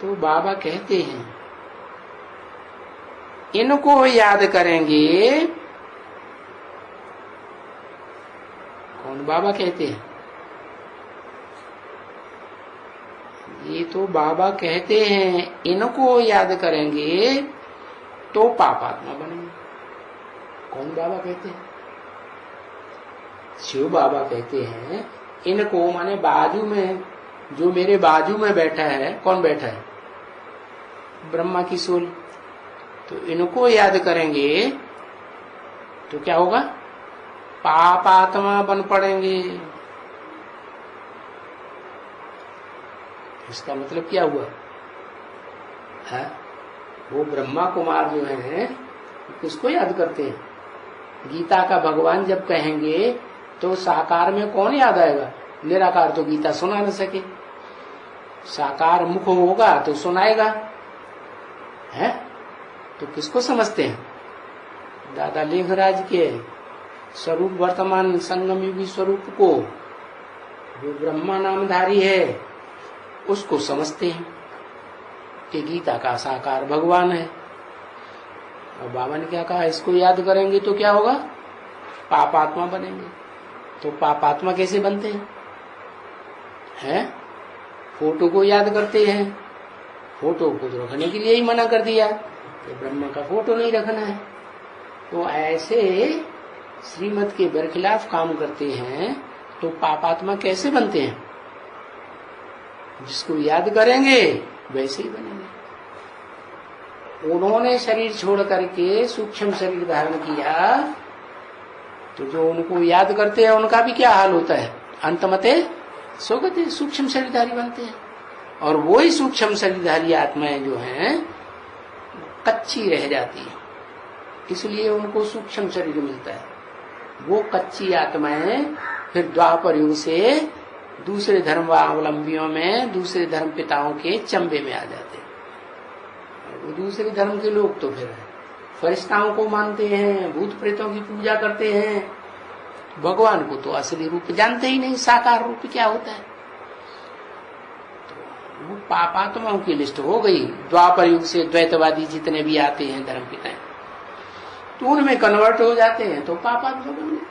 तो बाबा कहते हैं इनको याद करेंगे। कौन बाबा कहते हैं? ये तो बाबा कहते हैं इनको याद करेंगे तो पापात्मा बनेंगे। कौन बाबा कहते हैं? शिव बाबा कहते हैं इनको, माने बाजू में, जो मेरे बाजू में बैठा है, कौन बैठा है? ब्रह्मा की सोल। तो इनको याद करेंगे तो क्या होगा? पापात्मा बन पड़ेंगे। इसका मतलब क्या हुआ है? वो ब्रह्मा कुमार जो हैं किसको याद करते हैं? गीता का भगवान जब कहेंगे तो साकार में कौन याद आएगा? निराकार तो गीता सुना न सके, साकार मुख होगा तो सुनाएगा है। तो किसको समझते हैं? दादा लेखराज के स्वरूप, वर्तमान संगम युगी स्वरूप को, जो ब्रह्मा नामधारी है उसको समझते हैं कि गीता का साकार भगवान है। और बाबा ने क्या कहा? इसको याद करेंगे तो क्या होगा? पापात्मा बनेंगे। तो पापात्मा कैसे बनते हैं? फोटो को याद करते हैं, फोटो को तो रखने के लिए ही मना कर दिया कि ब्रह्मा का फोटो नहीं रखना है। तो ऐसे श्रीमत के बरखिलाफ काम करते हैं तो पापात्मा कैसे बनते हैं? जिसको याद करेंगे वैसे ही बनेंगे। उन्होंने शरीर छोड़ करके सूक्ष्म शरीर धारण किया तो जो उनको याद करते हैं उनका भी क्या हाल होता है? अंतमते सोगते, सूक्ष्म शरीरधारी बनते हैं। और वो ही सूक्ष्म शरीरधारी आत्माएं जो हैं कच्ची रह जाती है, इसलिए उनको सूक्ष्म शरीर मिलता है। वो कच्ची आत्माएं फिर द्वापर युग से दूसरे धर्मावलंबियों में, दूसरे धर्म पिताओं के चंबे में आ जाते हैं। वो दूसरे धर्म के लोग तो फिर फरिश्ताओं को मानते हैं, भूत प्रेतों की पूजा करते हैं, भगवान को तो असली रूप जानते ही नहीं, साकार रूप क्या होता है। तो वो पापात्माओं की लिस्ट हो गई। द्वापर युग से द्वैतवादी जितने भी आते हैं धर्म पिता, तो उनमें कन्वर्ट हो जाते हैं तो पापात्मा बन गए।